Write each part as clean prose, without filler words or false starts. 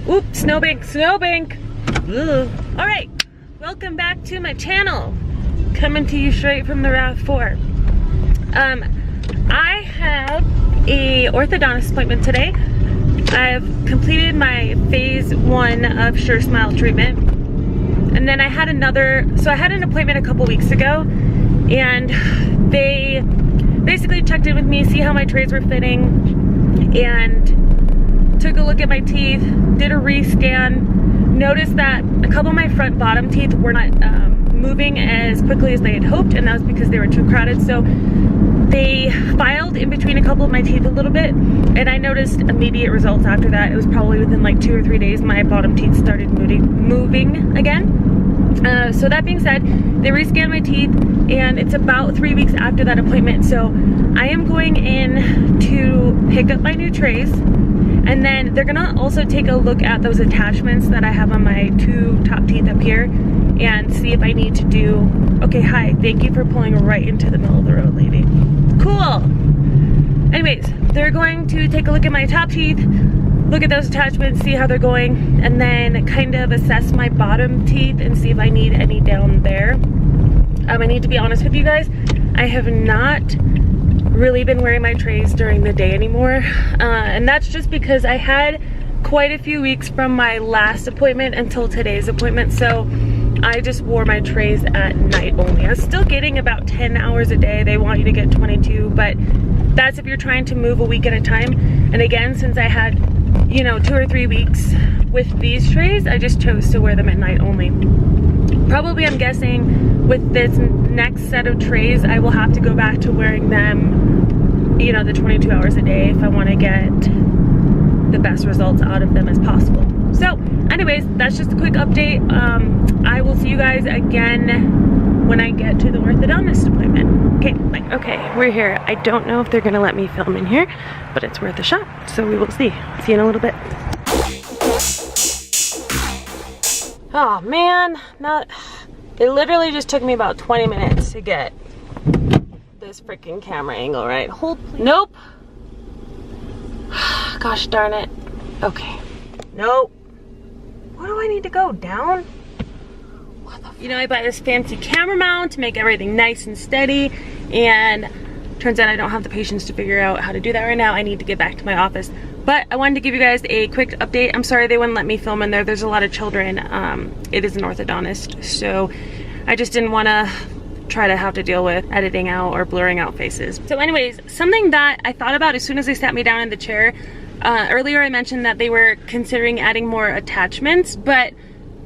Oop, snowbank, snowbank. Ugh. All right, welcome back to my channel. Coming to you straight from the RAV4. I have a orthodontist appointment today. I've completed my phase 1 of SureSmile treatment. And then I had I had an appointment a couple weeks ago, and they basically checked in with me, see how my trays were fitting, and took a look at my teeth, did a rescan, noticed that a couple of my front bottom teeth were not moving as quickly as they had hoped, and that was because they were too crowded. So they filed in between a couple of my teeth a little bit, and I noticed immediate results after that. It was probably within like 2 or 3 days my bottom teeth started moving again. So that being said, they rescanned my teeth, and it's about 3 weeks after that appointment. So I am going in to pick up my new trays, and then they're gonna also take a look at those attachments that I have on my 2 top teeth up here and see if I need to do, okay, hi, thank you for pulling right into the middle of the road, lady. Cool. Anyways, they're going to take a look at my top teeth, look at those attachments, see how they're going, and then kind of assess my bottom teeth and see if I need any down there. I need to be honest with you guys, I have not really been wearing my trays during the day anymore, and that's just because I had quite a few weeks from my last appointment until today's appointment, so I just wore my trays at night only. I was still getting about 10 hours a day. They want you to get 22, but that's if you're trying to move a week at a time. And again, since I had, you know, 2 or 3 weeks with these trays, I just chose to wear them at night only. Probably, I'm guessing, with this next set of trays, I will have to go back to wearing them, you know, the 22 hours a day if I want to get the best results out of them as possible. So anyways, that's just a quick update. I will see you guys again when I get to the orthodontist appointment. Okay, bye. Okay, we're here. I don't know if they're gonna let me film in here, but it's worth a shot, so we will see. See you in a little bit. Oh man, it literally just took me about 20 minutes to get this freaking camera angle right. Hold, please. Nope. Gosh darn it. Okay. Nope. Where do I need to go? Down? What the f— You know, I bought this fancy camera mount to make everything nice and steady, and turns out I don't have the patience to figure out how to do that right now. I need to get back to my office. But I wanted to give you guys a quick update. I'm sorry they wouldn't let me film in there. There's a lot of children. It is an orthodontist, so I just didn't want to try to have to deal with editing out or blurring out faces. So anyways, something that I thought about as soon as they sat me down in the chair, earlier I mentioned that they were considering adding more attachments, but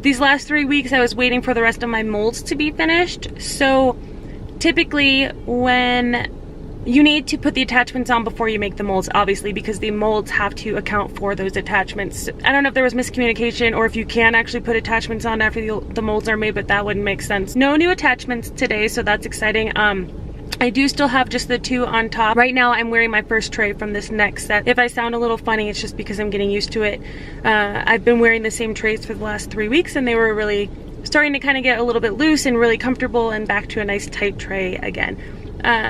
these last 3 weeks I was waiting for the rest of my molds to be finished. So typically when you need to put the attachments on before you make the molds, obviously, because the molds have to account for those attachments. I don't know if there was miscommunication or if you can actually put attachments on after the molds are made, but that wouldn't make sense. No new attachments today, so that's exciting. I do still have just the 2 on top. Right now I'm wearing my first tray from this next set. If I sound a little funny, it's just because I'm getting used to it. I've been wearing the same trays for the last 3 weeks, and they were really starting to kind of get a little bit loose and really comfortable and back to a nice tight tray again.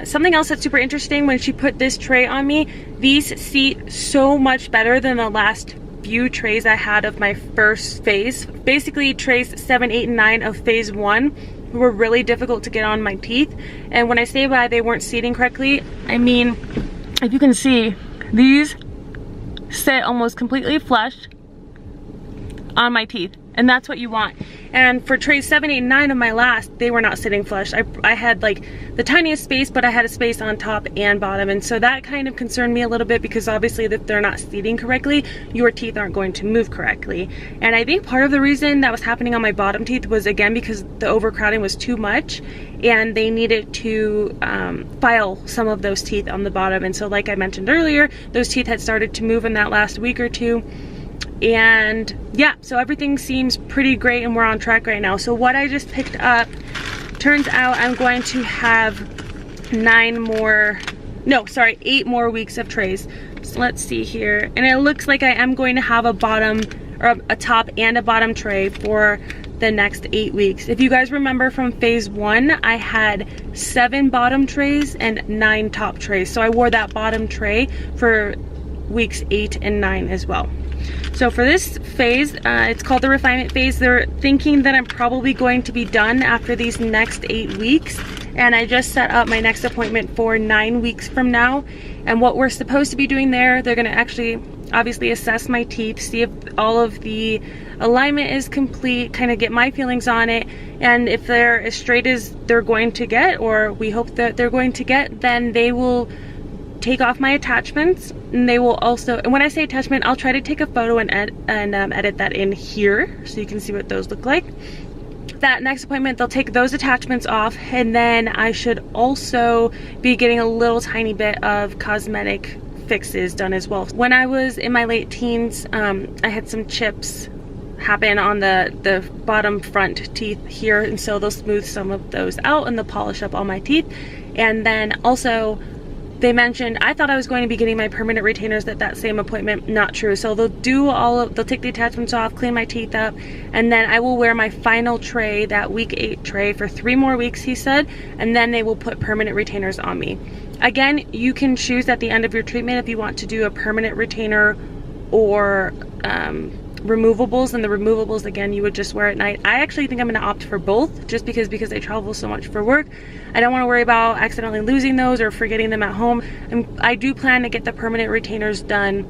Something else that's super interesting, when she put this tray on me, these seat so much better than the last few trays I had of my first phase. Basically trays 7, 8, and 9 of phase 1 were really difficult to get on my teeth, and when I say by they weren't seating correctly, I mean, if you can see, these sit almost completely flush on my teeth, and that's what you want. And for trays 7, 8, and 9 of my last, they were not sitting flush. I had like the tiniest space, but I had a space on top and bottom, and so that kind of concerned me a little bit, because obviously if they're not seating correctly, your teeth aren't going to move correctly. And I think part of the reason that was happening on my bottom teeth was, again, because the overcrowding was too much, and they needed to file some of those teeth on the bottom. And so, like I mentioned earlier, those teeth had started to move in that last week or two. And yeah, so everything seems pretty great, and we're on track right now. So what I just picked up, turns out I'm going to have 8 more weeks of trays. So let's see here, and it looks like I am going to have a bottom, or a top and a bottom tray for the next 8 weeks. If you guys remember from phase 1, I had 7 bottom trays and 9 top trays, so I wore that bottom tray for weeks 8 and 9 as well. So for this phase, it's called the refinement phase. They're thinking that I'm probably going to be done after these next 8 weeks. And I just set up my next appointment for 9 weeks from now. And what we're supposed to be doing there, they're gonna actually obviously assess my teeth, see if all of the alignment is complete, kind of get my feelings on it. And if they're as straight as they're going to get, or we hope that they're going to get, then they will take off my attachments. And they will also, and when I say attachment, I'll try to take a photo and edit that in here so you can see what those look like. That next appointment, they'll take those attachments off, and then I should also be getting a little tiny bit of cosmetic fixes done as well. When I was in my late teens, I had some chips happen on the bottom front teeth here, and so they'll smooth some of those out and they'll polish up all my teeth. And then also they mentioned, I thought I was going to be getting my permanent retainers at that same appointment. Not true. So they'll take the attachments off, clean my teeth up, and then I will wear my final tray, that week 8 tray, for 3 more weeks, he said, and then they will put permanent retainers on me. Again, you can choose at the end of your treatment if you want to do a permanent retainer or removables. And the removables, again, you would just wear at night. I actually think I'm going to opt for both, just because I travel so much for work. I don't want to worry about accidentally losing those or forgetting them at home. I do plan to get the permanent retainers done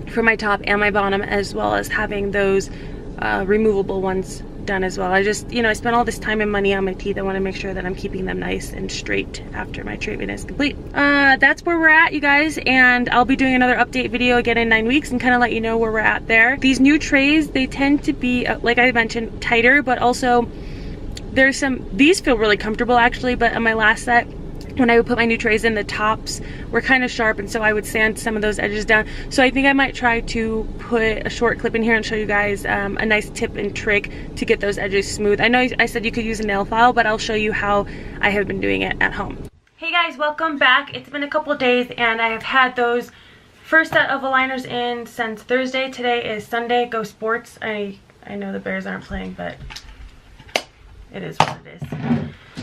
for my top and my bottom, as well as having those removable ones done as well. I just, you know, I spent all this time and money on my teeth. I want to make sure that I'm keeping them nice and straight after my treatment is complete. That's where we're at, you guys, and I'll be doing another update video again in 9 weeks and kind of let you know where we're at there. These new trays, they tend to be, like I mentioned, tighter, but also there's some, these feel really comfortable actually, but on my last set, when I would put my new trays in, the tops were kind of sharp, and so I would sand some of those edges down. So I think I might try to put a short clip in here and show you guys a nice tip and trick to get those edges smooth. I know I said you could use a nail file, but I'll show you how I have been doing it at home. Hey guys, welcome back. It's been a couple of days and I have had those first set of aligners in since Thursday. Today is Sunday. Go Sports. I know the Bears aren't playing, but it is what it is.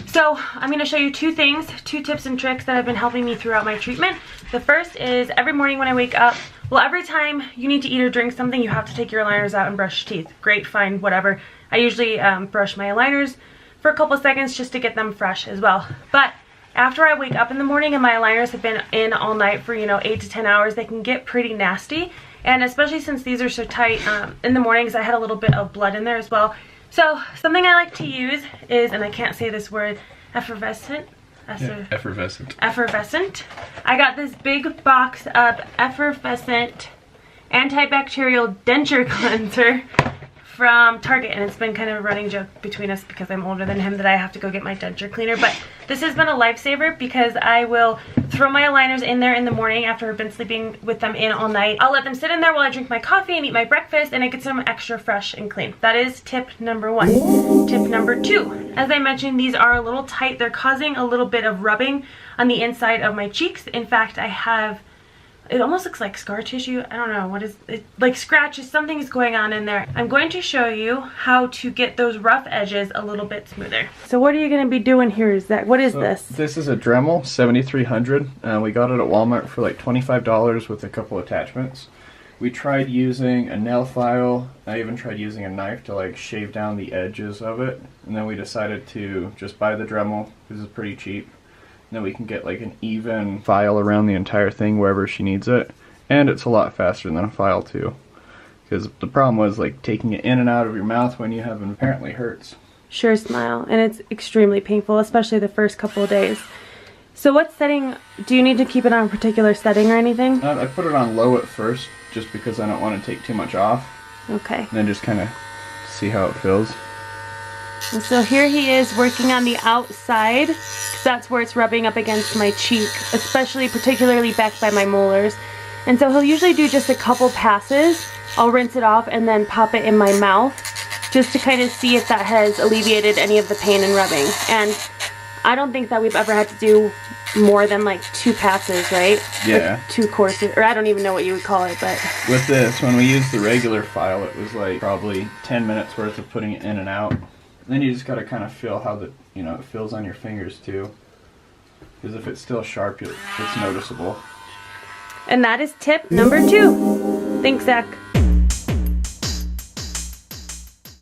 So I'm going to show you 2 things, 2 tips and tricks that have been helping me throughout my treatment. The first is every morning when I wake up, well, every time you need to eat or drink something, you have to take your aligners out and brush your teeth. Great, fine, whatever. I usually brush my aligners for a couple of seconds just to get them fresh as well. But after I wake up in the morning and my aligners have been in all night for, you know, 8 to 10 hours, they can get pretty nasty. And especially since these are so tight in the mornings, I had a little bit of blood in there as well. So something I like to use is, and I can't say this word, effervescent. Yeah, effervescent. Effervescent. I got this big box of effervescent antibacterial denture cleanser from Target, and it's been kind of a running joke between us because I'm older than him that I have to go get my denture cleaner. But this has been a lifesaver because I will throw my aligners in there in the morning after I've been sleeping with them in all night. I'll let them sit in there while I drink my coffee and eat my breakfast, and it gets them extra fresh and clean. That is tip number 1. Tip number 2, as I mentioned, these are a little tight. They're causing a little bit of rubbing on the inside of my cheeks. In fact, I have, it almost looks like scar tissue. I don't know, what is it, like scratches, something is going on in there. I'm going to show you how to get those rough edges a little bit smoother. So what are you going to be doing here, Zach? What is this? This is a Dremel 7300. We got it at Walmart for like $25 with a couple attachments. We tried using a nail file. I even tried using a knife to like shave down the edges of it. And then we decided to just buy the Dremel because it's pretty cheap. Then we can get like an even file around the entire thing wherever she needs it. And it's a lot faster than a file too. Because the problem was like taking it in and out of your mouth when you have it apparently hurts. SureSmile, and it's extremely painful, especially the first couple of days. So what setting, do you need to keep it on a particular setting or anything? I put it on low at first just because I don't want to take too much off. Okay. And then just kind of see how it feels. And so here he is working on the outside, because that's where it's rubbing up against my cheek, particularly back by my molars. And so he'll usually do just a couple passes. I'll rinse it off and then pop it in my mouth just to kind of see if that has alleviated any of the pain and rubbing. And I don't think that we've ever had to do more than like 2 passes, right? Yeah. Or 2 courses, or I don't even know what you would call it, but... With this, when we used the regular file, it was like probably 10 minutes worth of putting it in and out. Then you just gotta kind of feel how the, you know, it feels on your fingers too. Because if it's still sharp, it's noticeable. And that is tip number 2. Thanks, Zach.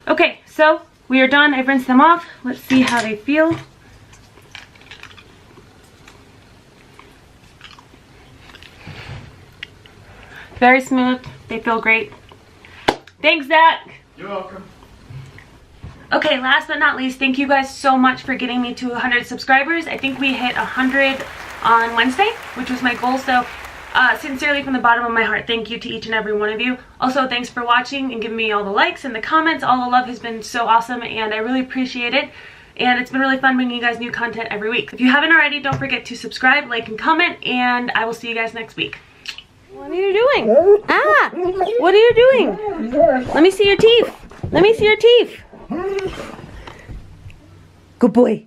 Okay, so we are done. I've rinsed them off. Let's see how they feel. Very smooth. They feel great. Thanks, Zach. You're welcome. Okay, last but not least, thank you guys so much for getting me to 100 subscribers. I think we hit 100 on Wednesday, which was my goal. So sincerely from the bottom of my heart, thank you to each and every one of you. Also, thanks for watching and giving me all the likes and the comments. All the love has been so awesome, and I really appreciate it. And it's been really fun bringing you guys new content every week. If you haven't already, don't forget to subscribe, like, and comment, and I will see you guys next week. What are you doing? Ah! What are you doing? Let me see your teeth. Let me see your teeth. Good boy.